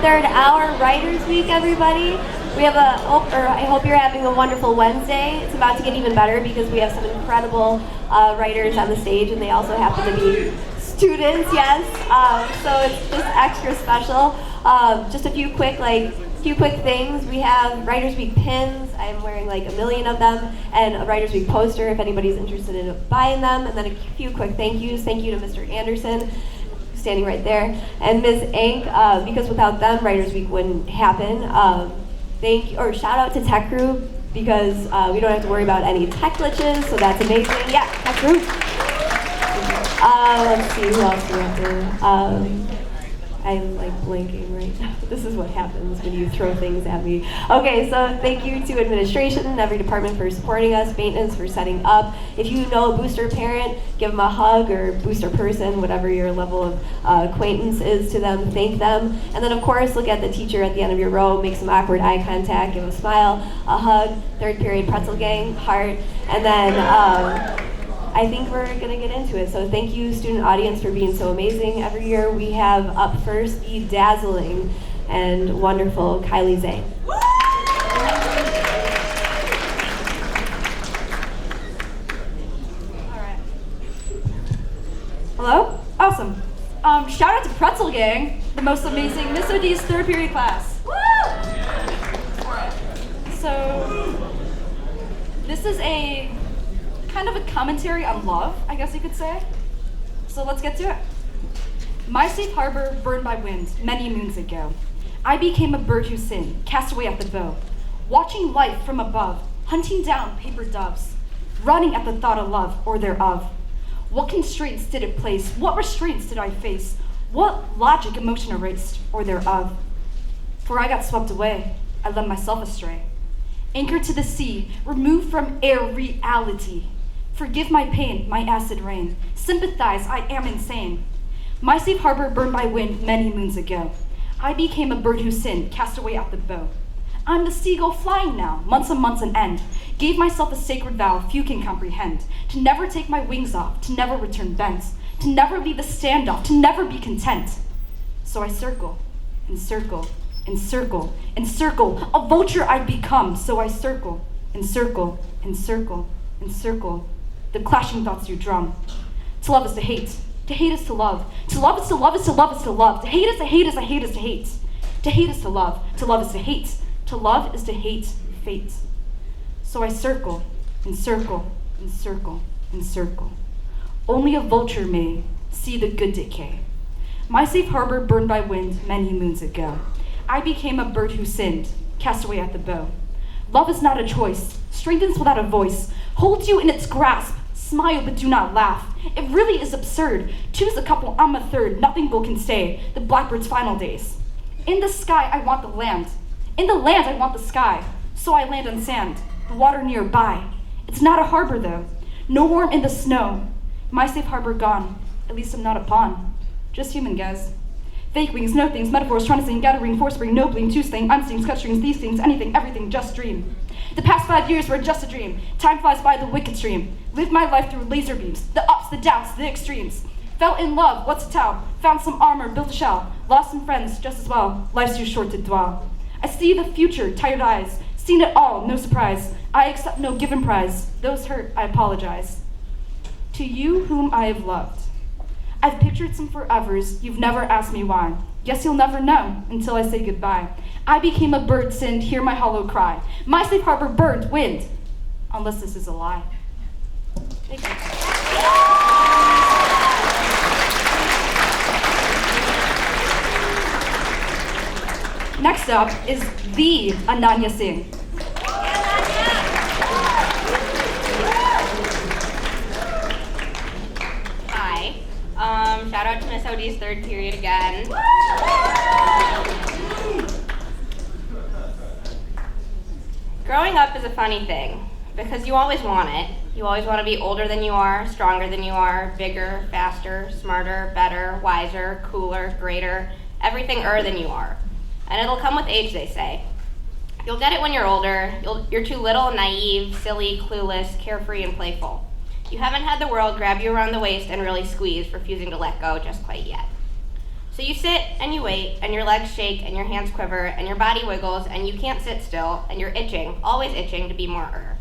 third hour Writers Week, everybody. I hope you're having a wonderful Wednesday. It's about to get even better because we have some incredible writers on the stage, and they also happen to be students, yes. So it's just extra special. Just a few quick things. We have Writers Week pins. I'm wearing like 1 million of them, and a Writers Week poster if anybody's interested in buying them. And then a few quick thank yous. Thank you to Mr. Anderson, standing right there, and Ms. Inc. Because without them, Writers Week wouldn't happen. Shout out to Tech Group because we don't have to worry about any tech glitches, so that's amazing. Yeah, Tech Group. Let's see, who else do we have to? I'm like blanking right now. This is what happens when you throw things at me. Okay, so thank you to administration and every department for supporting us, maintenance for setting up. If you know a booster parent, give them a hug, or booster person, whatever your level of acquaintance is to them, thank them. And then of course, look at the teacher at the end of your row, make some awkward eye contact, give them a smile, a hug, third period pretzel gang, heart, and then I think we're going to get into it. So thank you, student audience, for being so amazing. Every year we have up first the dazzling and wonderful Kaili Zane. All right. Hello? Awesome. Shout out to Pretzel Gang, the most amazing Miss OD's third period class. Woo! All right. So this is a kind of a commentary on love, I guess you could say. So let's get to it. My safe harbor burned by wind many moons ago. I became a bird who sinned, cast away at the bow, watching life from above, hunting down paper doves, running at the thought of love or thereof. What constraints did it place? What restraints did I face? What logic emotion erased or thereof? For I got swept away, I led myself astray. Anchored to the sea, removed from air reality. Forgive my pain, my acid rain. Sympathize, I am insane. My safe harbor burned by wind many moons ago. I became a bird who sinned, cast away at the bow. I'm the seagull flying now, months and months an end. Gave myself a sacred vow few can comprehend. To never take my wings off, to never return bent. To never leave the standoff, to never be content. So I circle, and circle, and circle, and circle. A vulture I'd become, so I circle, and circle, and circle, and circle. The clashing thoughts you drum. To love is to hate is to love. To love is to love is to love is to love. To hate is to hate is to hate is to hate. To hate is to love is to hate. To love is to hate fate. So I circle, and circle, and circle, and circle. Only a vulture may see the good decay. My safe harbor burned by wind many moons ago. I became a bird who sinned, cast away at the bow. Love is not a choice, strengthens without a voice, holds you in its grasp. Smile, but do not laugh. It really is absurd. Choose a couple, I'm a third. Nothing gold can stay. The blackbird's final days. In the sky, I want the land. In the land, I want the sky. So I land on sand, the water nearby. It's not a harbor, though. No warm in the snow. My safe harbor gone. At least I'm not a pawn. Just human, guys. Fake wings, no things, metaphors, trying to sing, gathering, force spring, no bling, two sling, unstings, cut strings, these things, anything, everything, just dream. The past 5 years were just a dream. Time flies by the wicked stream. Lived my life through laser beams, the ups, the downs, the extremes. Fell in love, what's to tell? Found some armor, built a shell. Lost some friends, just as well. Life's too short to dwell. I see the future, tired eyes. Seen it all, no surprise. I accept no given prize. Those hurt, I apologize. To you whom I have loved. I've pictured some forevers, you've never asked me why. Guess you'll never know until I say goodbye. I became a bird, sinned, hear my hollow cry. My safe harbor burned, wind. Unless this is a lie. Thank you. Next up is the Ananya Singh. Hi. Shout out to Miss OD's third period again. Growing up is a funny thing because you always want it. You always want to be older than you are, stronger than you are, bigger, faster, smarter, better, wiser, cooler, greater, everything-er than you are. And it'll come with age, they say. You'll get it when you're older. You're too little, naive, silly, clueless, carefree, and playful. You haven't had the world grab you around the waist and really squeeze, refusing to let go just quite yet. So you sit and you wait, and your legs shake and your hands quiver and your body wiggles and you can't sit still and you're itching, always itching to be more.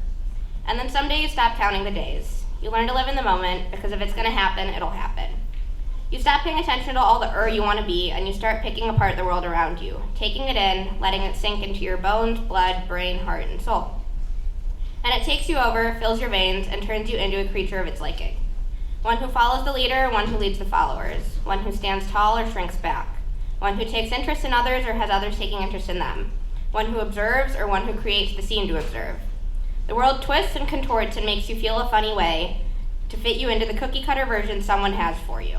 And then someday you stop counting the days. You learn to live in the moment because if it's gonna happen, it'll happen. You stop paying attention to all the you want to be and you start picking apart the world around you, taking it in, letting it sink into your bones, blood, brain, heart, and soul. And it takes you over, fills your veins, and turns you into a creature of its liking. One who follows the leader, one who leads the followers, one who stands tall or shrinks back, one who takes interest in others or has others taking interest in them, one who observes or one who creates the scene to observe. The world twists and contorts and makes you feel a funny way to fit you into the cookie-cutter version someone has for you.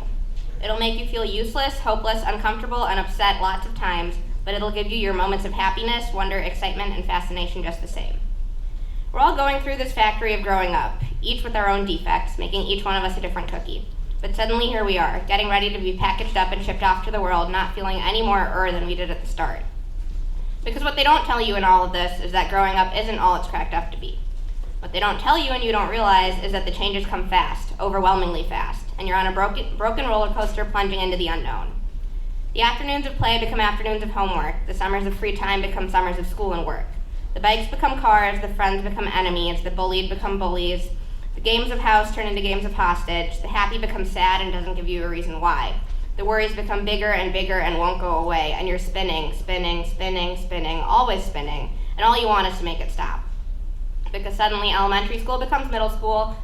It'll make you feel useless, hopeless, uncomfortable, and upset lots of times, but it'll give you your moments of happiness, wonder, excitement, and fascination just the same. We're all going through this factory of growing up, each with our own defects, making each one of us a different cookie. But suddenly here we are, getting ready to be packaged up and shipped off to the world, not feeling any more than we did at the start. Because what they don't tell you in all of this is that growing up isn't all it's cracked up to be. What they don't tell you and you don't realize is that the changes come fast, overwhelmingly fast, and you're on a broken roller coaster plunging into the unknown. The afternoons of play become afternoons of homework, the summers of free time become summers of school and work. The bikes become cars, the friends become enemies, the bullied become bullies, the games of house turn into games of hostage, the happy becomes sad and doesn't give you a reason why. The worries become bigger and won't go away, and you're spinning, always spinning, and all you want is to make it stop. Because suddenly elementary school becomes middle school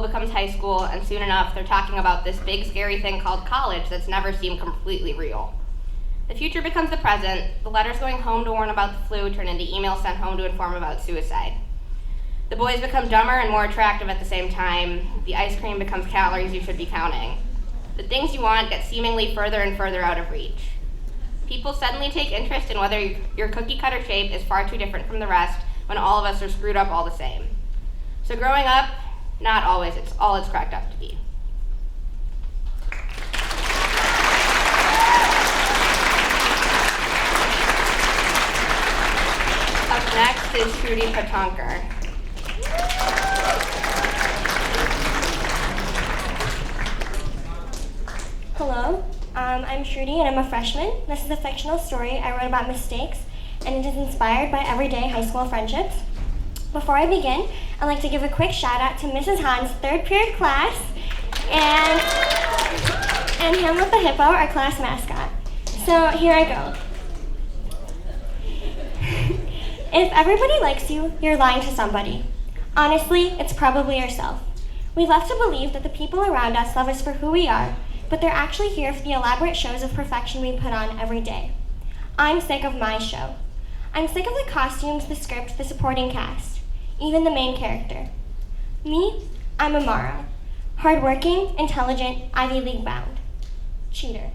becomes high school, and soon enough they're talking about this big scary thing called college that's never seemed completely real. The future becomes the present. The letters going home to warn about the flu turn into emails sent home to inform about suicide. The boys become dumber and more attractive at the same time. The ice cream becomes calories you should be counting. The things you want get seemingly further and further out of reach. People suddenly take interest in whether your cookie-cutter shape is far too different from the rest when all of us are screwed up all the same. So growing up, not always it's all it's cracked up to be. Up next is Trudy Patonker. Hello, I'm Trudy and I'm a freshman. This is a fictional story I wrote about mistakes, and it is inspired by everyday high school friendships. Before I begin, I'd like to give a quick shout out to Mrs. Hahn's third period class and Hamlet the Hippo, our class mascot. So here I go. If everybody likes you, you're lying to somebody. Honestly, it's probably yourself. We love to believe that the people around us love us for who we are, but they're actually here for the elaborate shows of perfection we put on every day. I'm sick of my show. I'm sick of the costumes, the script, the supporting cast, even the main character. Me, I'm Amara. Hardworking, intelligent, Ivy League bound. Cheater.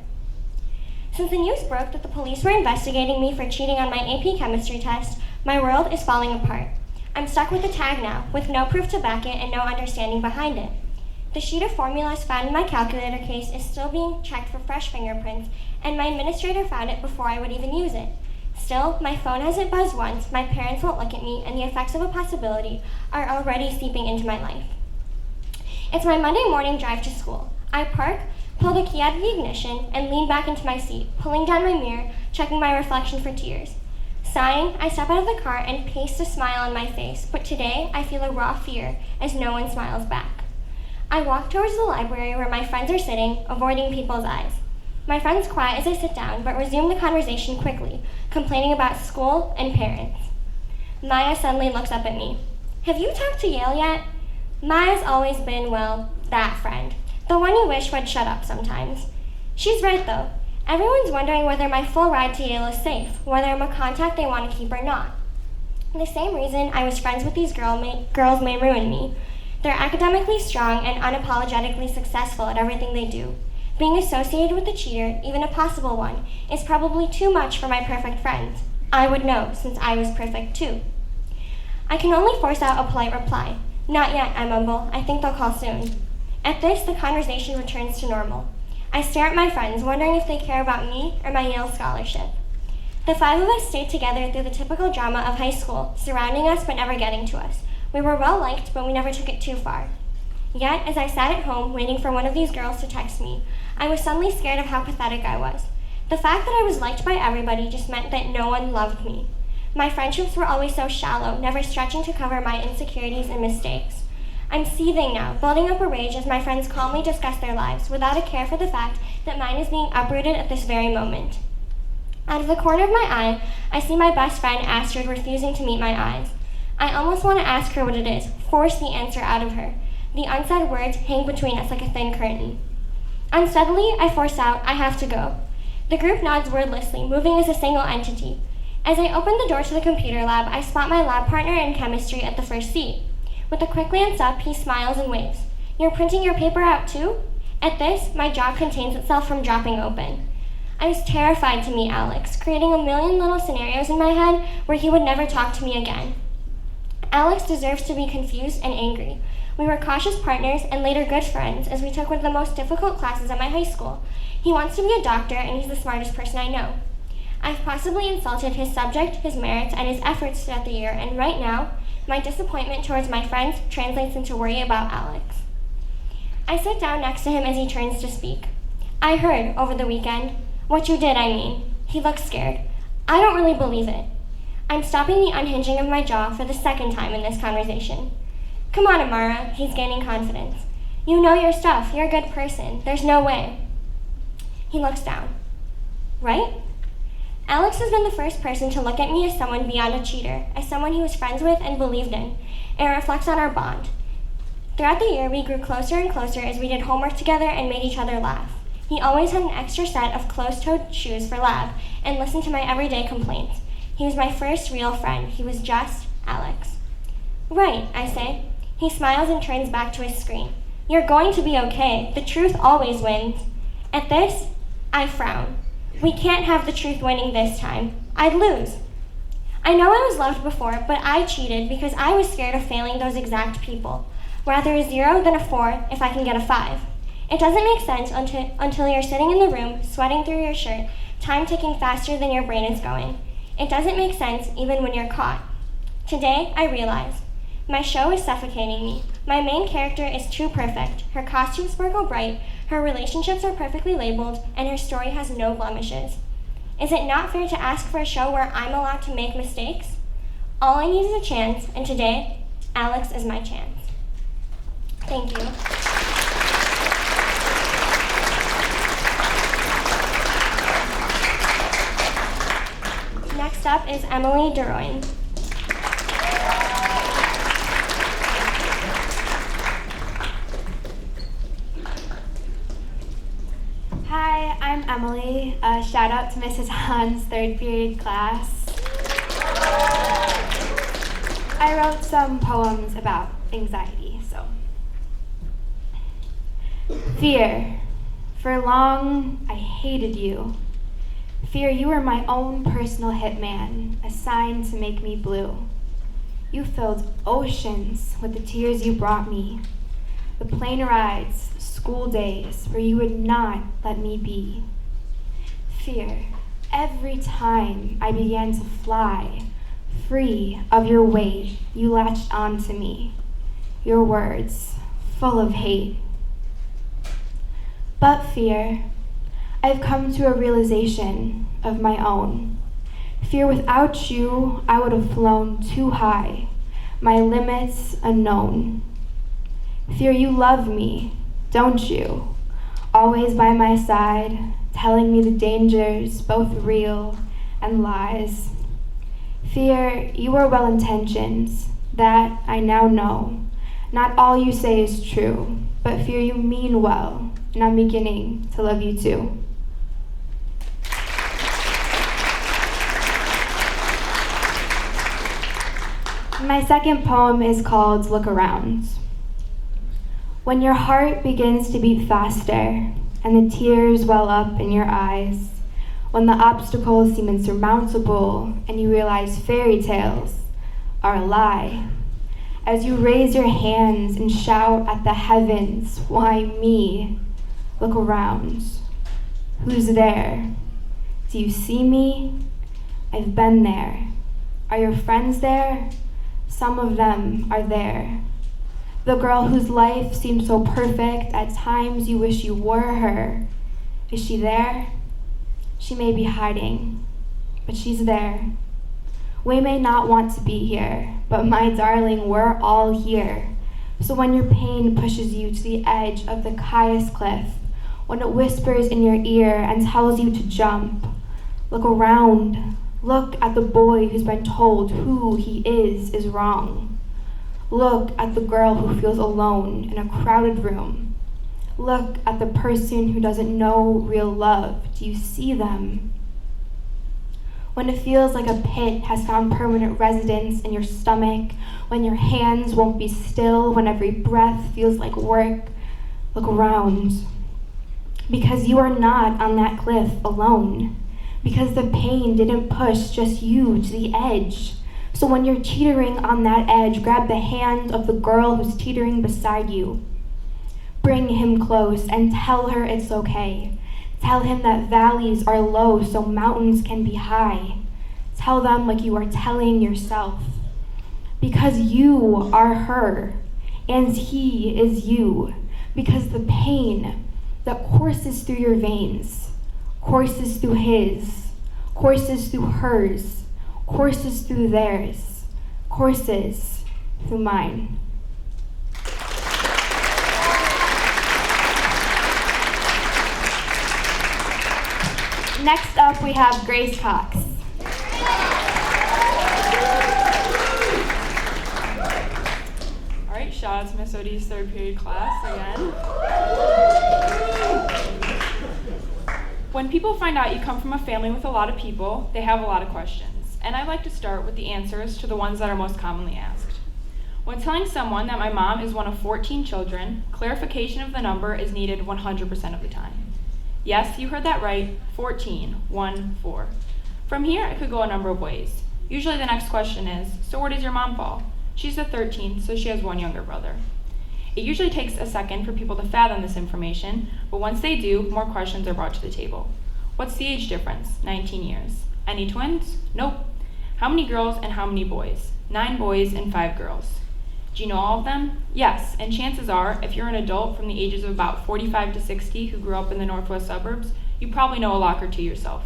Since the news broke that the police were investigating me for cheating on my AP chemistry test, my world is falling apart. I'm stuck with a tag now, with no proof to back it and no understanding behind it. The sheet of formulas found in my calculator case is still being checked for fresh fingerprints, and my administrator found it before I would even use it. Still, my phone hasn't buzzed once, my parents won't look at me, and the effects of a possibility are already seeping into my life. It's my Monday morning drive to school. I park, pull the key out of the ignition, and lean back into my seat, pulling down my mirror, checking my reflection for tears. Sighing, I step out of the car and paste a smile on my face, but today I feel a raw fear as no one smiles back. I walk towards the library where my friends are sitting, avoiding people's eyes. My friends quiet as I sit down, but resume the conversation quickly, complaining about school and parents. Maya suddenly looks up at me. Have you talked to Yale yet? Maya's always been, well, that friend. The one you wish would shut up sometimes. She's right, though. Everyone's wondering whether my full ride to Yale is safe, whether I'm a contact they want to keep or not. The same reason I was friends with these girls may ruin me. They're academically strong and unapologetically successful at everything they do. Being associated with a cheater, even a possible one, is probably too much for my perfect friends. I would know, since I was perfect too. I can only force out a polite reply. Not yet, I mumble. I think they'll call soon. At this, the conversation returns to normal. I stare at my friends, wondering if they care about me or my Yale scholarship. The five of us stayed together through the typical drama of high school, surrounding us but never getting to us. We were well liked, but we never took it too far. Yet, as I sat at home waiting for one of these girls to text me, I was suddenly scared of how pathetic I was. The fact that I was liked by everybody just meant that no one loved me. My friendships were always so shallow, never stretching to cover my insecurities and mistakes. I'm seething now, building up a rage as my friends calmly discuss their lives, without a care for the fact that mine is being uprooted at this very moment. Out of the corner of my eye, I see my best friend Astrid refusing to meet my eyes. I almost want to ask her what it is, force the answer out of her. The unsaid words hang between us like a thin curtain. Unsteadily, I force out, I have to go. The group nods wordlessly, moving as a single entity. As I open the door to the computer lab, I spot my lab partner in chemistry at the first seat. With a quick glance up, he smiles and waves. You're printing your paper out too? At this, my jaw contains itself from dropping open. I was terrified to meet Alex, creating a million little scenarios in my head where he would never talk to me again. Alex deserves to be confused and angry. We were cautious partners and later good friends as we took one of the most difficult classes at my high school. He wants to be a doctor and he's the smartest person I know. I've possibly insulted his subject, his merits, and his efforts throughout the year, and right now, my disappointment towards my friends translates into worry about Alex. I sit down next to him as he turns to speak. I heard, over the weekend, what you did, I mean. He looks scared. I don't really believe it. I'm stopping the unhinging of my jaw for the second time in this conversation. Come on, Amara, he's gaining confidence. You know your stuff, you're a good person, there's no way. He looks down. Right? Alex has been the first person to look at me as someone beyond a cheater, as someone he was friends with and believed in. It reflects on our bond. Throughout the year, we grew closer and closer as we did homework together and made each other laugh. He always had an extra set of closed-toed shoes for lab and listened to my everyday complaints. He was my first real friend. He was just Alex. Right, I say. He smiles and turns back to his screen. You're going to be okay. The truth always wins. At this, I frown. We can't have the truth winning this time. I'd lose. I know I was loved before, but I cheated because I was scared of failing those exact people. Rather a 0 than a 4 if I can get a 5. It doesn't make sense until you're sitting in the room, sweating through your shirt, time ticking faster than your brain is going. It doesn't make sense even when you're caught. Today, I realize. My show is suffocating me. My main character is too perfect. Her costumes sparkle bright, her relationships are perfectly labeled, and her story has no blemishes. Is it not fair to ask for a show where I'm allowed to make mistakes? All I need is a chance, and today, Alex is my chance. Thank you. Next up is Emily DeRoyne. Hi, I'm Emily. Shout out to Mrs. Han's third period class. I wrote some poems about anxiety, so. Fear. For long, I hated you. Fear, you were my own personal hitman, assigned to make me blue. You filled oceans with the tears you brought me. The plane rides, school days, where you would not let me be. Fear, every time I began to fly, free of your weight, you latched onto me. Your words, full of hate. But fear, I've come to a realization of my own. Fear, without you, I would have flown too high, my limits unknown. Fear, you love me, don't you? Always by my side, telling me the dangers, both real and lies. Fear, you are well-intentioned, that I now know. Not all you say is true, but fear, you mean well, and I'm beginning to love you too. My second poem is called Look Around. When your heart begins to beat faster and the tears well up in your eyes, when the obstacles seem insurmountable and you realize fairy tales are a lie, as you raise your hands and shout at the heavens, why me? Look around. Who's there? Do you see me? I've been there. Are your friends there? Some of them are there. The girl whose life seems so perfect, at times you wish you were her. Is she there? She may be hiding, but she's there. We may not want to be here, but my darling, we're all here. So when your pain pushes you to the edge of the highest cliff, when it whispers in your ear and tells you to jump, look around. Look at the boy who's been told who he is wrong. Look at the girl who feels alone in a crowded room. Look at the person who doesn't know real love. Do you see them? When it feels like a pit has found permanent residence in your stomach, when your hands won't be still, when every breath feels like work, look around. Because you are not on that cliff alone. Because the pain didn't push just you to the edge. So when you're teetering on that edge, grab the hand of the girl who's teetering beside you. Bring him close and tell her it's okay. Tell him that valleys are low so mountains can be high. Tell them like you are telling yourself. Because you are her, and he is you. Because the pain that courses through your veins, courses through his, courses through hers, courses through theirs, courses through mine. Next up, we have Grace Cox. All right, shout out to Miss OD's third period class again. When people find out you come from a family with a lot of people, they have a lot of questions. And I like to start with the answers to the ones that are most commonly asked. When telling someone that my mom is one of 14 children, clarification of the number is needed 100% of the time. Yes, you heard that right, 14, 1, 4. From here, it could go a number of ways. Usually the next question is, so where does your mom fall? She's the 13th, so she has one younger brother. It usually takes a second for people to fathom this information, but once they do, more questions are brought to the table. What's the age difference? 19 years. Any twins? Nope. How many girls and how many boys? 9 boys and 5 girls. Do you know all of them? Yes, and chances are, if you're an adult from the ages of about 45 to 60 who grew up in the northwest suburbs, you probably know a lock or two yourself.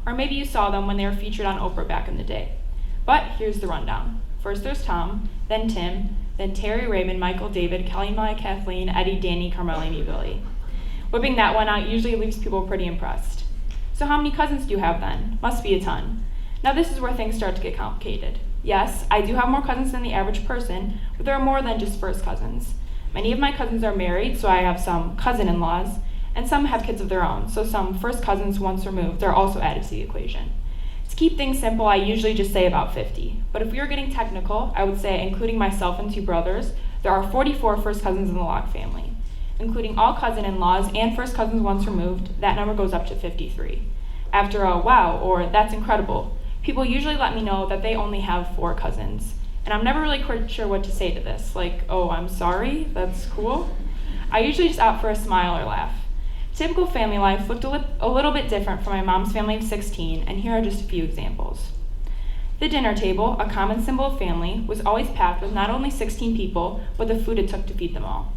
Or maybe you saw them when they were featured on Oprah back in the day. But here's the rundown. First there's Tom, then Tim, then Terry, Raymond, Michael, David, Kelly, Maya, Kathleen, Eddie, Danny, Carmel, Amy, Billy. Whipping that one out usually leaves people pretty impressed. So how many cousins do you have then? Must be a ton. Now this is where things start to get complicated. Yes, I do have more cousins than the average person, but there are more than just first cousins. Many of my cousins are married, so I have some cousin-in-laws, and some have kids of their own, so some first cousins once removed are also added to the equation. To keep things simple, I usually just say about 50. But if we were getting technical, I would say, including myself and 2 brothers, there are 44 first cousins in the Locke family. Including all cousin-in-laws and first cousins once removed, that number goes up to 53. After a wow or that's incredible, people usually let me know that they only have 4 cousins. And I'm never really quite sure what to say to this, like, oh, I'm sorry, that's cool. I usually just opt for a smile or laugh. Typical family life looked a little bit different from my mom's family of 16, and here are just a few examples. The dinner table, a common symbol of family, was always packed with not only 16 people, but the food it took to feed them all.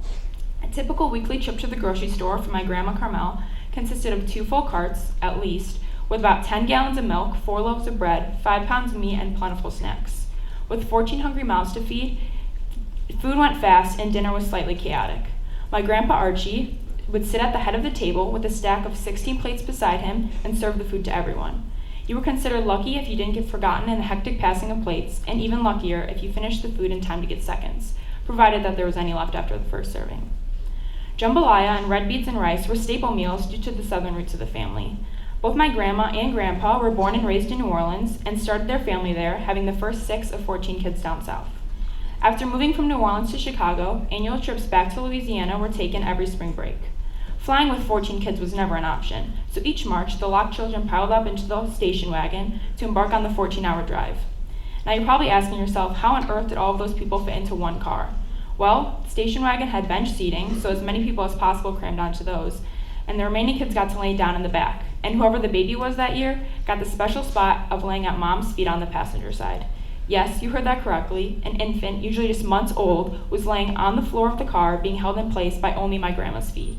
A typical weekly trip to the grocery store for my grandma Carmel consisted of 2 full carts, at least, with about 10 gallons of milk, 4 loaves of bread, 5 pounds of meat, and plentiful snacks. With 14 hungry mouths to feed, food went fast and dinner was slightly chaotic. My grandpa Archie would sit at the head of the table with a stack of 16 plates beside him and serve the food to everyone. You were considered lucky if you didn't get forgotten in the hectic passing of plates, and even luckier if you finished the food in time to get seconds, provided that there was any left after the first serving. Jambalaya and red beans and rice were staple meals due to the southern roots of the family. Both my grandma and grandpa were born and raised in New Orleans and started their family there, having the first 6 of 14 kids down south. After moving from New Orleans to Chicago, annual trips back to Louisiana were taken every spring break. Flying with 14 kids was never an option, so each March, the Locke children piled up into the station wagon to embark on the 14-hour drive. Now you're probably asking yourself, how on earth did all of those people fit into one car? Well, the station wagon had bench seating, so as many people as possible crammed onto those, and the remaining kids got to lay down in the back, and whoever the baby was that year got the special spot of laying at mom's feet on the passenger side. Yes, you heard that correctly. An infant, usually just months old, was laying on the floor of the car being held in place by only my grandma's feet.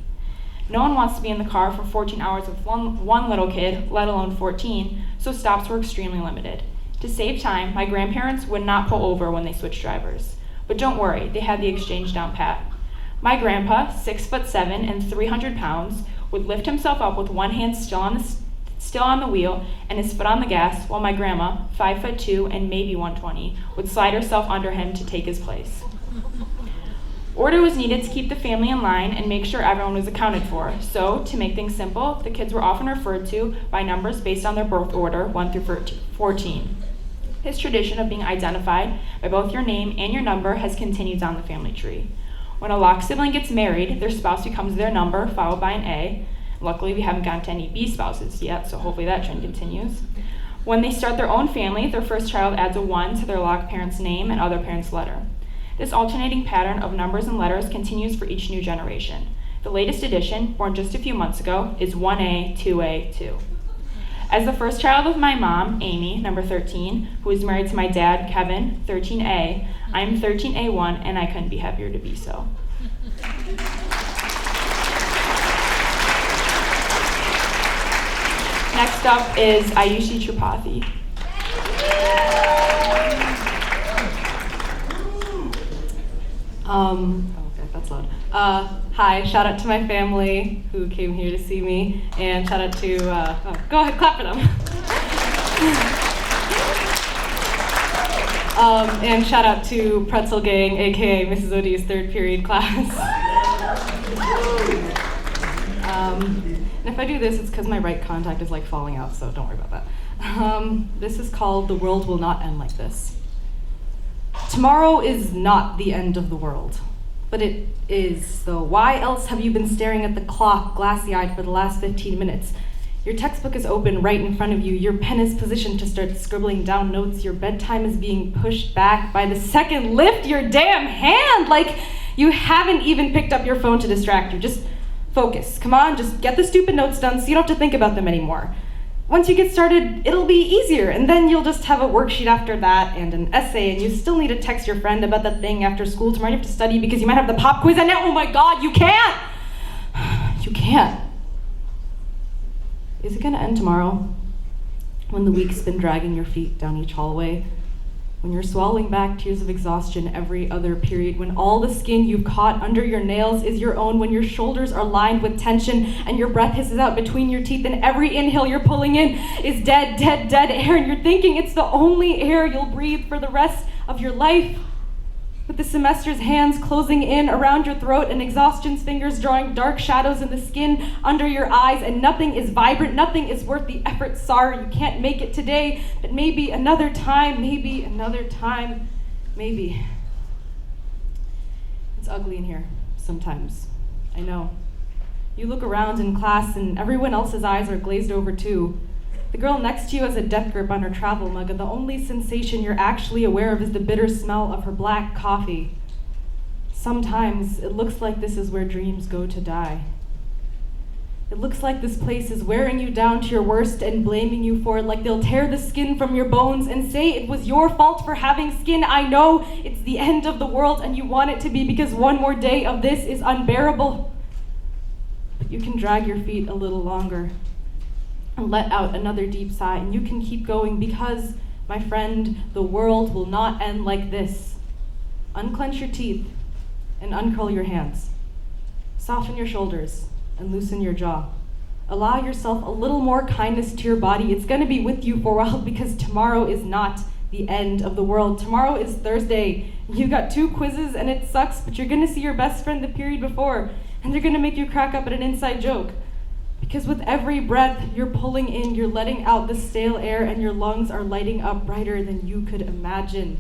No one wants to be in the car for 14 hours with one little kid, let alone 14, so stops were extremely limited. To save time, my grandparents would not pull over when they switched drivers. But don't worry, they had the exchange down pat. My grandpa, 6'7" and 300 pounds, would lift himself up with one hand still on the wheel and his foot on the gas, while my grandma, 5'2" and maybe 120, would slide herself under him to take his place. Order was needed to keep the family in line and make sure everyone was accounted for. So, to make things simple, the kids were often referred to by numbers based on their birth order, 1 through 14. This tradition of being identified by both your name and your number has continued down the family tree. When a locked sibling gets married, their spouse becomes their number, followed by an A. Luckily, we haven't gotten to any B spouses yet, so hopefully that trend continues. When they start their own family, their first child adds a 1 to their locked parent's name and other parent's letter. This alternating pattern of numbers and letters continues for each new generation. The latest addition, born just a few months ago, is 1A, 2A, 2. As the first child of my mom, Amy, number 13, who is married to my dad, Kevin, 13A, I'm 13A1, and I couldn't be happier to be so. Next up is Ayushi Tripathi. Okay, that's loud. Hi, shout out to my family who came here to see me, and shout out to, go ahead, clap for them. And shout out to Pretzel Gang, aka Mrs. Odie's third period class. And if I do this, it's because my right contact is like falling out, so don't worry about that. This is called The World Will Not End Like This. Tomorrow is not the end of the world, but it is, so why else have you been staring at the clock glassy-eyed for the last 15 minutes? Your textbook is open right in front of you, your pen is positioned to start scribbling down notes, your bedtime is being pushed back by the second. Lift your damn hand! Like you haven't even picked up your phone to distract you. Just focus. Come on, just get the stupid notes done so you don't have to think about them anymore. Once you get started, it'll be easier, and then you'll just have a worksheet after that and an essay, and you still need to text your friend about that thing after school tomorrow. You have to study because you might have the pop quiz, and now, oh my God, you can't! You can't. Is it gonna end tomorrow? When the week's been dragging your feet down each hallway? When you're swallowing back tears of exhaustion every other period, when all the skin you've caught under your nails is your own, when your shoulders are lined with tension and your breath hisses out between your teeth and every inhale you're pulling in is dead, dead, dead air, and you're thinking it's the only air you'll breathe for the rest of your life. With the semester's hands closing in around your throat and exhaustion's fingers drawing dark shadows in the skin under your eyes, and nothing is vibrant, nothing is worth the effort. Sorry, you can't make it today, but maybe another time, maybe another time, maybe. It's ugly in here sometimes, I know. You look around in class and everyone else's eyes are glazed over too. The girl next to you has a death grip on her travel mug, and the only sensation you're actually aware of is the bitter smell of her black coffee. Sometimes it looks like this is where dreams go to die. It looks like this place is wearing you down to your worst and blaming you for it, like they'll tear the skin from your bones and say it was your fault for having skin. I know it's the end of the world and you want it to be because one more day of this is unbearable. But you can drag your feet a little longer and let out another deep sigh, and you can keep going because, my friend, the world will not end like this. Unclench your teeth and uncurl your hands. Soften your shoulders and loosen your jaw. Allow yourself a little more kindness to your body. It's going to be with you for a while because tomorrow is not the end of the world. Tomorrow is Thursday. You got 2 quizzes and it sucks, but you're going to see your best friend the period before, and they're going to make you crack up at an inside joke. Because with every breath you're pulling in, you're letting out the stale air, and your lungs are lighting up brighter than you could imagine.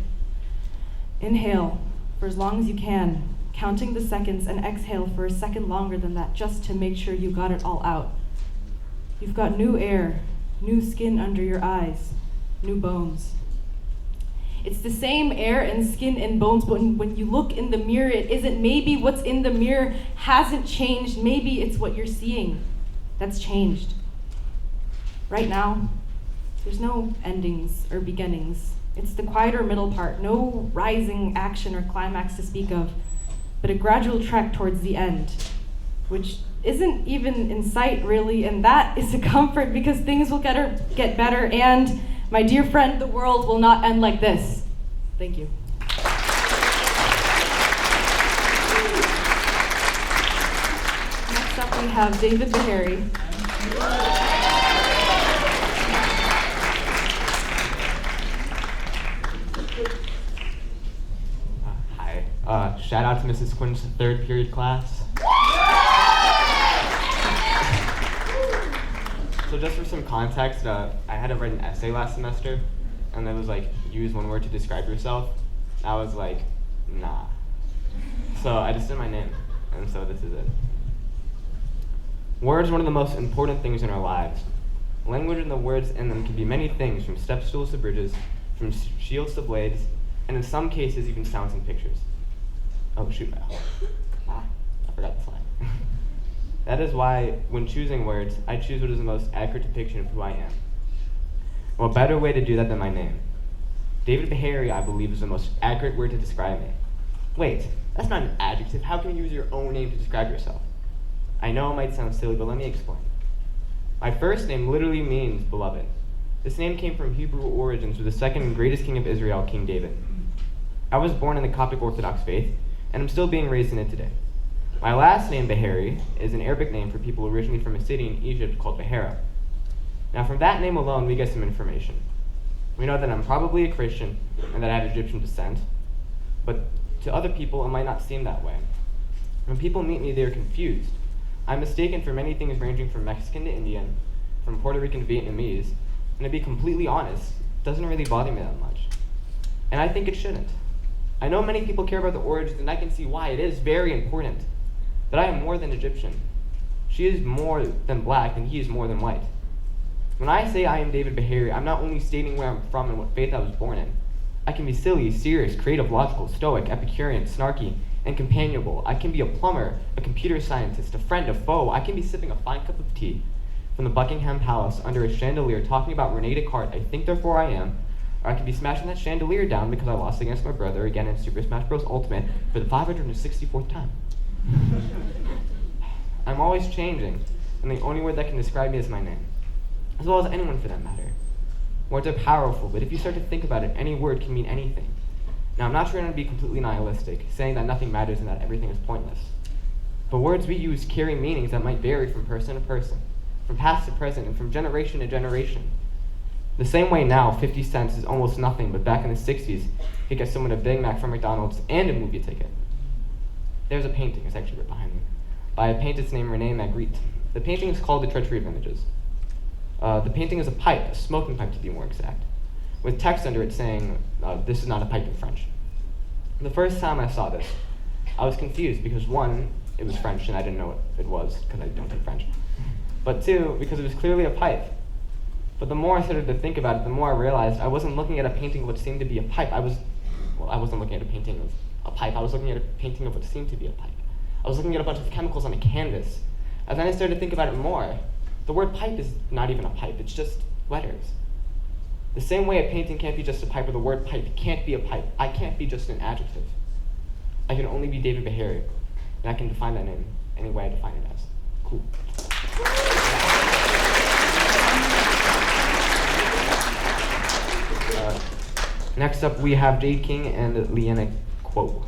Inhale for as long as you can, counting the seconds, and exhale for a second longer than that, just to make sure you got it all out. You've got new air, new skin under your eyes, new bones. It's the same air and skin and bones, but when you look in the mirror, it isn't. Maybe what's in the mirror hasn't changed. Maybe it's what you're seeing that's changed. Right now, there's no endings or beginnings. It's the quieter middle part, no rising action or climax to speak of, but a gradual trek towards the end, which isn't even in sight really, and that is a comfort because things will get better, and my dear friend, the world will not end like this. Thank you. Next up we have David Meharry. Hi. Shout out to Mrs. Quinn's third period class. So just for some context, I had to write an essay last semester, and it was like, use one word to describe yourself. I was like, nah. So I just did my name, and so this is it. Words are one of the most important things in our lives. Language and the words in them can be many things, from step stools to bridges, from shields to blades, and in some cases even sounds and pictures. Oh shoot, I forgot the slide. That is why, when choosing words, I choose what is the most accurate depiction of who I am. What better way to do that than my name? David Meharry, I believe, is the most accurate word to describe me. Wait, that's not an adjective. How can you use your own name to describe yourself? I know it might sound silly, but let me explain. My first name literally means beloved. This name came from Hebrew origins with the second and greatest king of Israel, King David. I was born in the Coptic Orthodox faith, and I'm still being raised in it today. My last name, Meharry, is an Arabic name for people originally from a city in Egypt called Bahara. Now from that name alone, we get some information. We know that I'm probably a Christian and that I have Egyptian descent, but to other people, it might not seem that way. When people meet me, they are confused. I'm mistaken for many things ranging from Mexican to Indian, from Puerto Rican to Vietnamese, and to be completely honest, it doesn't really bother me that much. And I think it shouldn't. I know many people care about the origins, and I can see why it is very important. But I am more than Egyptian. She is more than black, and he is more than white. When I say I am David Meharry, I'm not only stating where I'm from and what faith I was born in. I can be silly, serious, creative, logical, stoic, Epicurean, snarky, and companionable. I can be a plumber, a computer scientist, a friend, a foe. I can be sipping a fine cup of tea from the Buckingham Palace under a chandelier talking about Rene Descartes, I think therefore I am, or I can be smashing that chandelier down because I lost against my brother again in Super Smash Bros. Ultimate for the 564th time. I'm always changing, and the only word that can describe me is my name, as well as anyone for that matter. Words are powerful, but if you start to think about it, any word can mean anything. Now, I'm not trying to be completely nihilistic, saying that nothing matters and that everything is pointless. But words we use carry meanings that might vary from person to person, from past to present, and from generation to generation. The same way now, 50 cents is almost nothing, but back in the 60s, you could get someone a Big Mac from McDonald's and a movie ticket. There's a painting, it's actually right behind me, by a painter named Rene Magritte. The painting is called The Treachery of Images. The painting is a pipe, a smoking pipe to be more exact, with text under it saying, this is not a pipe in French. The first time I saw this, I was confused because one, it was French and I didn't know what it was because I don't take French. But two, because it was clearly a pipe. But the more I started to think about it, the more I realized I wasn't looking at a painting of what seemed to be a pipe. I wasn't looking at a painting of a pipe, I was looking at a painting of what seemed to be a pipe. I was looking at a bunch of chemicals on a canvas. And then I started to think about it more. The word pipe is not even a pipe, it's just letters. The same way a painting can't be just a pipe, or the word pipe can't be a pipe. I can't be just an adjective. I can only be David Meharry, and I can define that name any way I define it as. Cool. Next up, we have Jade King and Lien quote.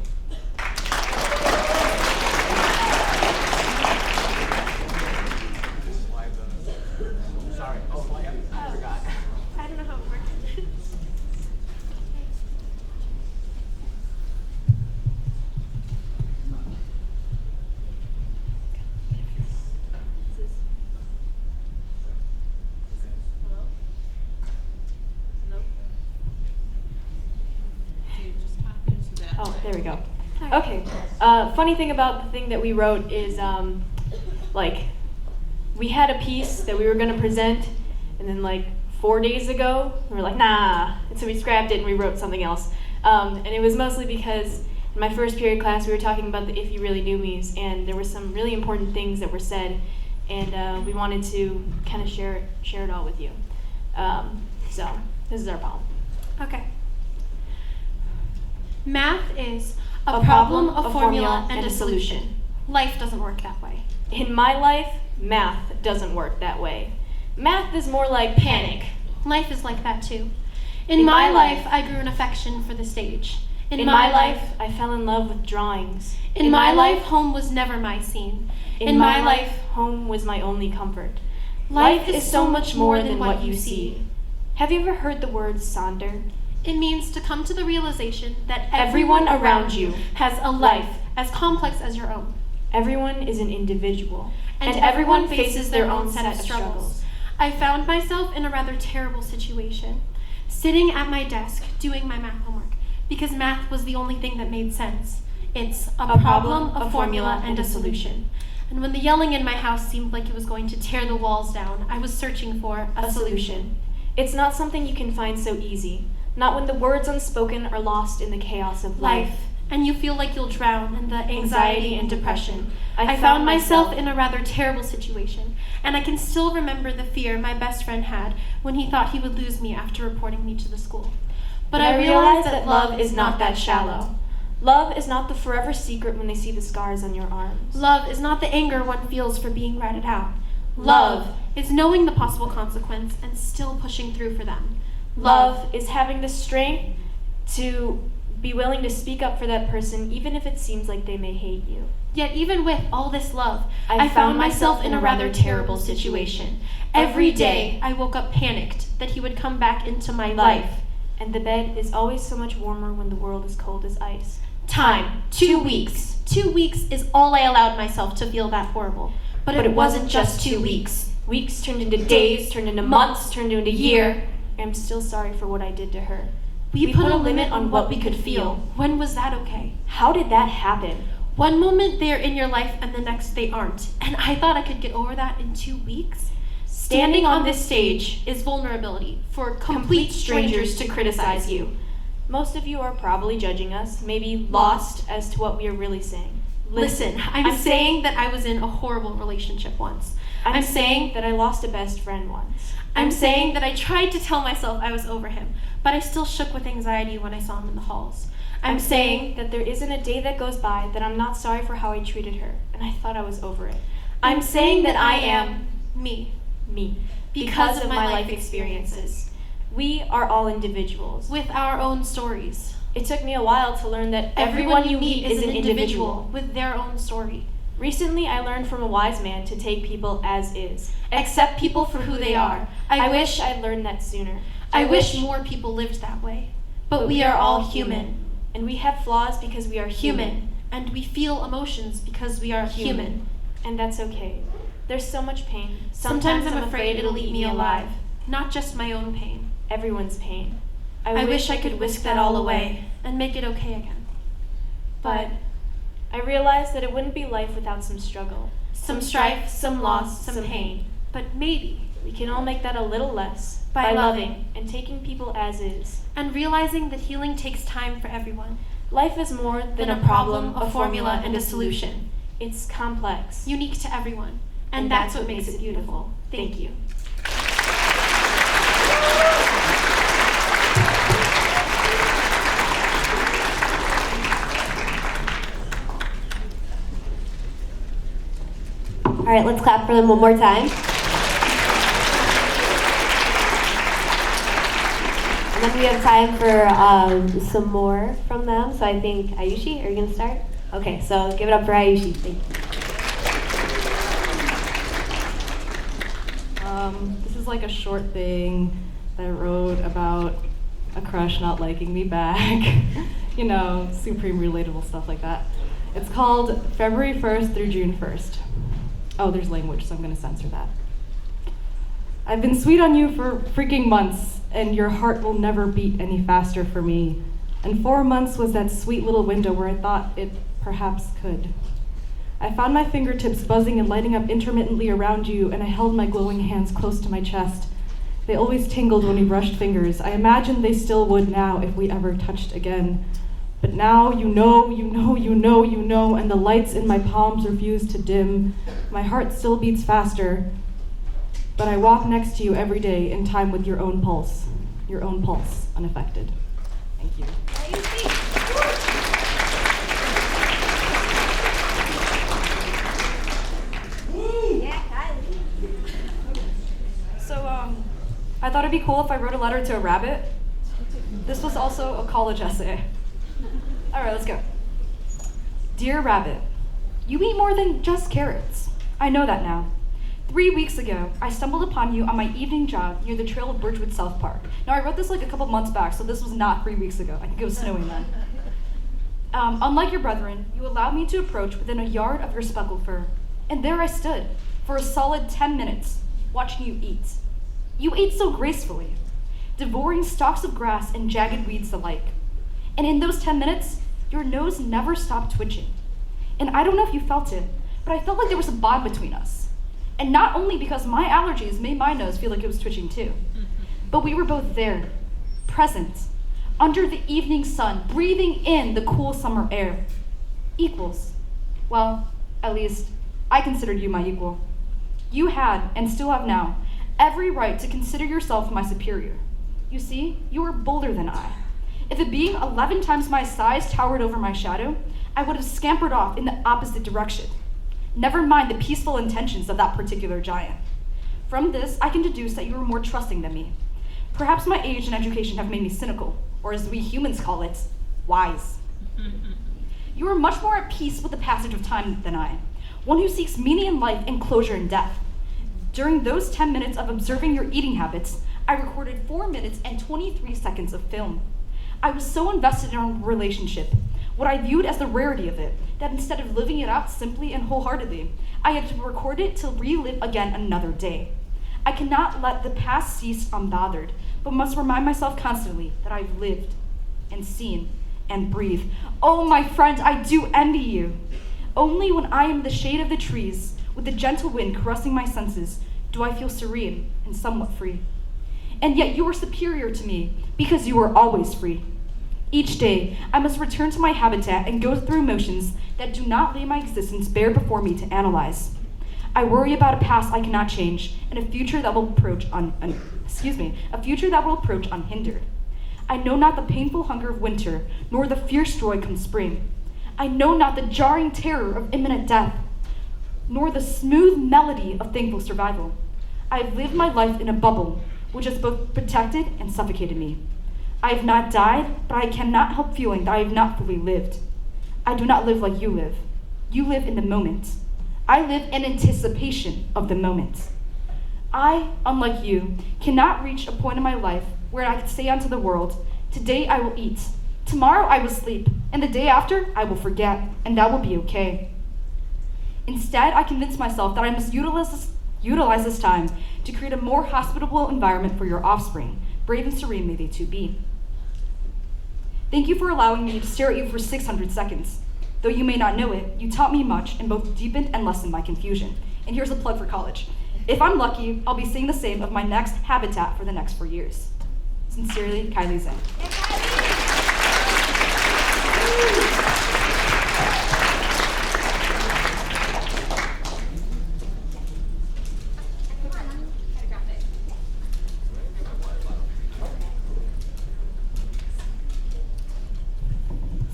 Oh, there we go. Okay. Funny thing about the thing that we wrote is, we had a piece that we were going to present, and then 4 days ago, we were like, nah. And so we scrapped it and we wrote something else. And it was mostly because in my first period class, we were talking about the If You Really Knew Me's, and there were some really important things that were said, and we wanted to kind of share it all with you. So this is our poem. Okay. Math is a problem, a formula, and a solution. Life doesn't work that way. In my life, math doesn't work that way. Math is more like panic. Life is like that too. In my life, I grew an affection for the stage. In my life, I fell in love with drawings. In my life, home was never my scene. In my life, home was my only comfort. Life is so much more than what you see. Have you ever heard the word sonder? It means to come to the realization that Everyone around you has a life as complex as your own. Everyone is an individual, And everyone faces their own set of struggles. I found myself in a rather terrible situation, sitting at my desk doing my math homework, because math was the only thing that made sense. It's a problem, a formula, and a solution. And when the yelling in my house seemed like it was going to tear the walls down, I was searching for a solution. It's not something you can find so easy, not when the words unspoken are lost in the chaos of life. And you feel like you'll drown in the anxiety and depression. I found myself in a rather terrible situation, and I can still remember the fear my best friend had when he thought he would lose me after reporting me to the school. But I realized that love is not that shallow. Love is not the forever secret when they see the scars on your arms. Love is not the anger one feels for being ratted out. Love is knowing the possible consequence and still pushing through for them. Love is having the strength to be willing to speak up for that person even if it seems like they may hate you. Yet even with all this love, I found myself in a rather terrible situation. Every day, I woke up panicked that he would come back into my life. And the bed is always so much warmer when the world is cold as ice. Time, 2 weeks. 2 weeks is all I allowed myself to feel that horrible. But it wasn't just 2 weeks. Weeks turned into days, turned into months, turned into a year. I'm still sorry for what I did to her. We put a limit on what we could feel. When was that okay? How did that happen? One moment they're in your life and the next they aren't. And I thought I could get over that in 2 weeks. Standing on this stage is vulnerability for complete strangers to criticize you. Most of you are probably judging us, maybe lost as to what we are really saying. Listen, I'm saying that I was in a horrible relationship once. I'm saying that I lost a best friend once. I'm saying that I tried to tell myself I was over him, but I still shook with anxiety when I saw him in the halls. I'm saying that there isn't a day that goes by that I'm not sorry for how I treated her, and I thought I was over it. I'm saying that I am me. Because of my life experiences. We are all individuals. With our own stories. It took me a while to learn that everyone you meet is an individual with their own story. Recently, I learned from a wise man to take people as is. Accept people for who they are. I wish I'd learned that sooner. I wish more people lived that way. But we are all human. And we have flaws because we are human. And we feel emotions because we are human. And that's okay. There's so much pain. Sometimes I'm afraid it'll eat me alive. Not just my own pain. Everyone's pain. I wish I could whisk that all away and make it okay again. But I realized that it wouldn't be life without some struggle. Some strife, some loss, some pain. But maybe we can all make that a little less by loving and taking people as is. And realizing that healing takes time for everyone. Life is more than a problem, a formula, and a solution. It's complex. Unique to everyone. And that's what makes it beautiful. Thank you. All right, let's clap for them one more time. And then we have time for some more from them. So I think, Ayushi, are you going to start? Okay, so give it up for Ayushi. Thank you. This is like a short thing that I wrote about a crush not liking me back. You know, supreme relatable stuff like that. It's called February 1st through June 1st. Oh, there's language, so I'm gonna censor that. I've been sweet on you for freaking months, and your heart will never beat any faster for me. And 4 months was that sweet little window where I thought it perhaps could. I found my fingertips buzzing and lighting up intermittently around you, and I held my glowing hands close to my chest. They always tingled when we brushed fingers. I imagined they still would now if we ever touched again. But now you know, and the lights in my palms refuse to dim. My heart still beats faster, but I walk next to you every day in time with your own pulse, unaffected. Thank you. I thought it'd be cool if I wrote a letter to a rabbit. This was also a college essay. All right, let's go. Dear Rabbit, you eat more than just carrots. I know that now. 3 weeks ago, I stumbled upon you on my evening jog near the trail of Birchwood South Park. Now, I wrote this like a couple months back, so this was not 3 weeks ago. I think it was snowing then. Unlike your brethren, you allowed me to approach within a yard of your speckled fur. And there I stood, for a solid 10 minutes, watching you eat. You ate so gracefully, devouring stalks of grass and jagged weeds alike. And in those 10 minutes, your nose never stopped twitching. And I don't know if you felt it, but I felt like there was a bond between us. And not only because my allergies made my nose feel like it was twitching too, but we were both there, present, under the evening sun, breathing in the cool summer air. Equals. Well, at least, I considered you my equal. You had, and still have now, every right to consider yourself my superior. You see, you were bolder than I. If a being 11 times my size towered over my shadow, I would have scampered off in the opposite direction. Never mind the peaceful intentions of that particular giant. From this, I can deduce that you are more trusting than me. Perhaps my age and education have made me cynical, or as we humans call it, wise. You are much more at peace with the passage of time than I, one who seeks meaning in life and closure in death. During those 10 minutes of observing your eating habits, I recorded 4 minutes and 23 seconds of film. I was so invested in our relationship, what I viewed as the rarity of it, that instead of living it out simply and wholeheartedly, I had to record it to relive again another day. I cannot let the past cease unbothered, but must remind myself constantly that I've lived and seen and breathed. Oh, my friend, I do envy you. Only when I am in the shade of the trees, with the gentle wind caressing my senses, do I feel serene and somewhat free. And yet you are superior to me, because you are always free. Each day, I must return to my habitat and go through motions that do not lay my existence bare before me to analyze. I worry about a past I cannot change and a future that will approach unhindered. I know not the painful hunger of winter, nor the fierce joy come spring. I know not the jarring terror of imminent death, nor the smooth melody of thankful survival. I have lived my life in a bubble, which has both protected and suffocated me. I have not died, but I cannot help feeling that I have not fully lived. I do not live like you live. You live in the moment. I live in anticipation of the moment. I, unlike you, cannot reach a point in my life where I can say unto the world, today I will eat, tomorrow I will sleep, and the day after I will forget, and that will be okay. Instead, I convince myself that I must utilize this time to create a more hospitable environment for your offspring, brave and serene may they too be. Thank you for allowing me to stare at you for 600 seconds. Though you may not know it, you taught me much and both deepened and lessened my confusion. And here's a plug for college. If I'm lucky, I'll be saying the same of my next habitat for the next 4 years. Sincerely, Kaili Zane.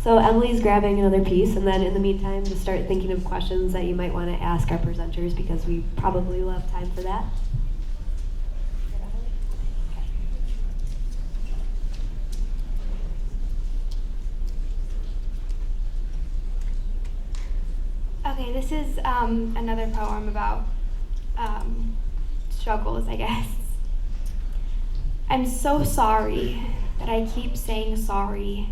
So Emily's grabbing another piece, and then in the meantime, just start thinking of questions that you might want to ask our presenters, because we probably will have time for that. Okay, this is another poem about struggles, I guess. I'm so sorry that I keep saying sorry,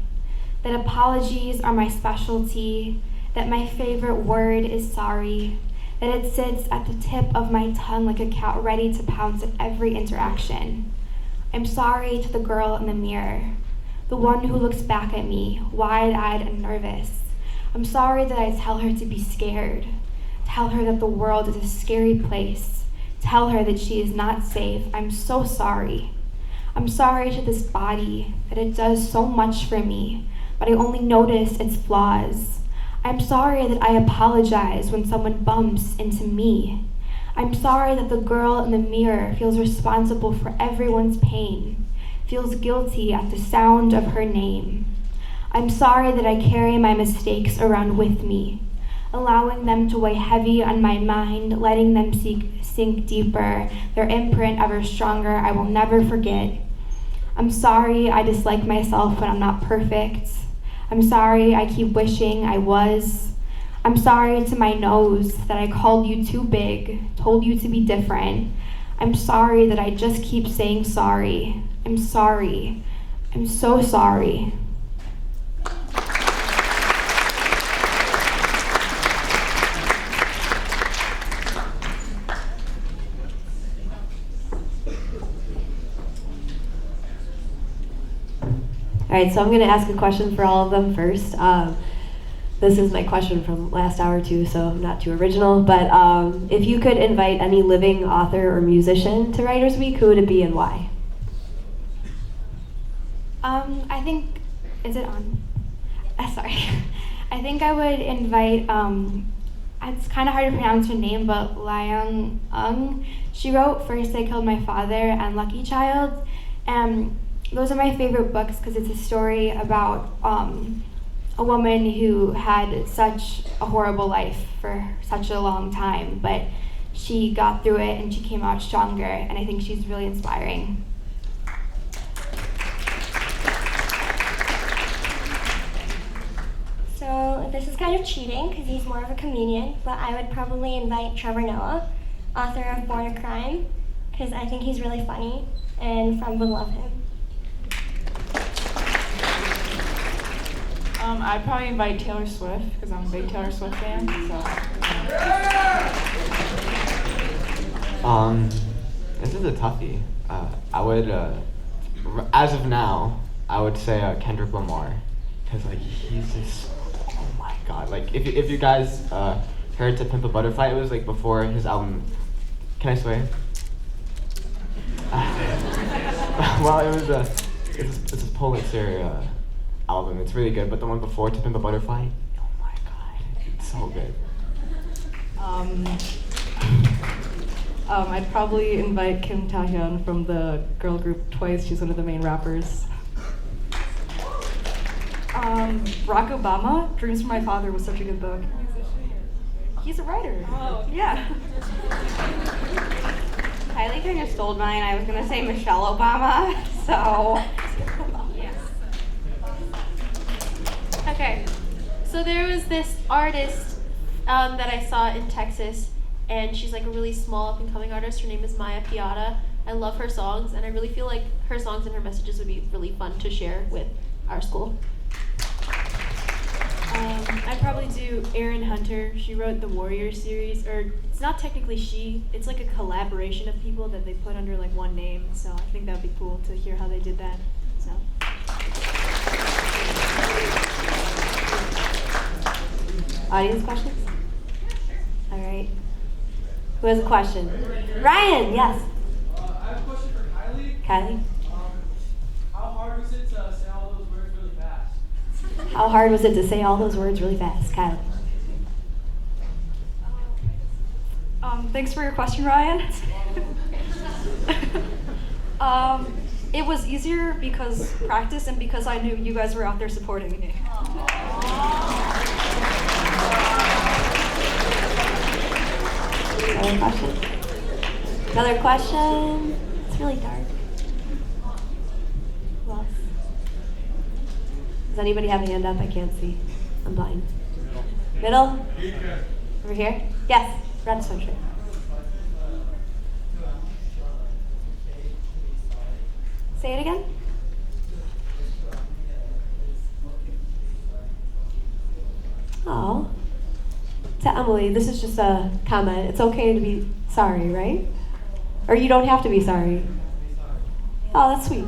that apologies are my specialty, that my favorite word is sorry, that it sits at the tip of my tongue like a cat ready to pounce at every interaction. I'm sorry to the girl in the mirror, the one who looks back at me, wide-eyed and nervous. I'm sorry that I tell her to be scared, tell her that the world is a scary place, tell her that she is not safe. I'm so sorry. I'm sorry to this body, that it does so much for me, but I only notice its flaws. I'm sorry that I apologize when someone bumps into me. I'm sorry that the girl in the mirror feels responsible for everyone's pain, feels guilty at the sound of her name. I'm sorry that I carry my mistakes around with me, allowing them to weigh heavy on my mind, letting them sink sink deeper, their imprint ever stronger, I will never forget. I'm sorry I dislike myself when I'm not perfect. I'm sorry I keep wishing I was. I'm sorry to my nose that I called you too big, told you to be different. I'm sorry that I just keep saying sorry. I'm sorry. I'm so sorry. All right, so I'm going to ask a question for all of them first. This is my question from last hour too, so not too original, but if you could invite any living author or musician to Writers Week, who would it be and why? I think, is it on? Sorry. I think I would invite, it's kind of hard to pronounce her name, but Lien. She wrote First I Killed My Father and Lucky Child, and those are my favorite books because it's a story about a woman who had such a horrible life for such a long time, but she got through it and she came out stronger, and I think she's really inspiring. So this is kind of cheating because he's more of a comedian, but I would probably invite Trevor Noah, author of Born a Crime, because I think he's really funny and Fremd would love him. I'd probably invite Taylor Swift because I'm a big Taylor Swift fan. So. This is a toughie. I would, as of now, I would say Kendrick Lamar, because like he's just, oh my god. Like if you guys heard To Pimp a Butterfly, it was like before his album. Can I swear? Well, it's a Pulitzer album. It's really good, but the one before To Pimp a Butterfly, oh my god, it's so good. I'd probably invite Kim Taehyun from the girl group Twice. She's one of the main rappers. Barack Obama, Dreams from My Father was such a good book. He's a writer. Oh, okay. Yeah. Kylie kind of stole mine. I was going to say Michelle Obama, so... Yes. Okay, so there was this artist that I saw in Texas, and she's like a really small up-and-coming artist. Her name is Maya Piata. I love her songs, and I really feel like her songs and her messages would be really fun to share with our school. I'd probably do Erin Hunter. She wrote the Warrior series, or it's not technically she, it's like a collaboration of people that they put under like one name, so I think that would be cool to hear how they did that. So. Audience questions? All right. Who has a question? Ryan, yes. I have a question for Kylie. Kylie? How hard was it to say all those words really fast? How hard was it to say all those words really fast? Kylie? Thanks for your question, Ryan. It was easier because practice and because I knew you guys were out there supporting me. Another question? Another question? It's really dark. Who else? Does anybody have a hand up? I can't see. I'm blind. Middle? Over here? Yes. Red sweatshirt. Say it again. Oh. To Emily, this is just a comment. It's okay to be sorry, right? Or you don't have to be sorry. Oh, that's sweet.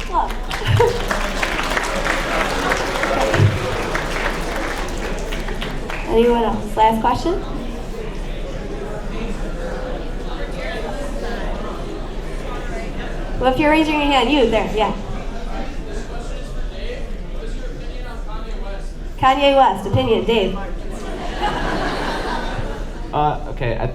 Love. Anyone else? Last question? Well, if you're raising your hand, you there, yeah. This question is for Dave. What's your opinion on Kanye West? Kanye West, opinion, Dave. Okay.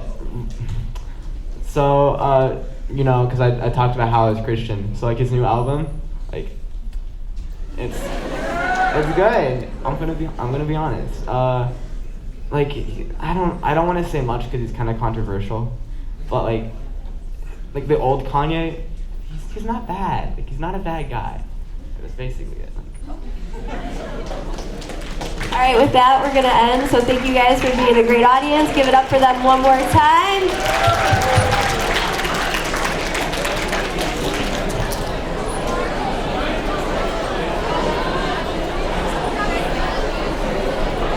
You know, because I talked about how I was Christian. So like his new album, like, it's good. I'm gonna be honest. Like I don't want to say much because he's kind of controversial, But like the old Kanye, he's not bad. Like he's not a bad guy. That's basically it. All right, with that, we're going to end. So thank you guys for being a great audience. Give it up for them one more time.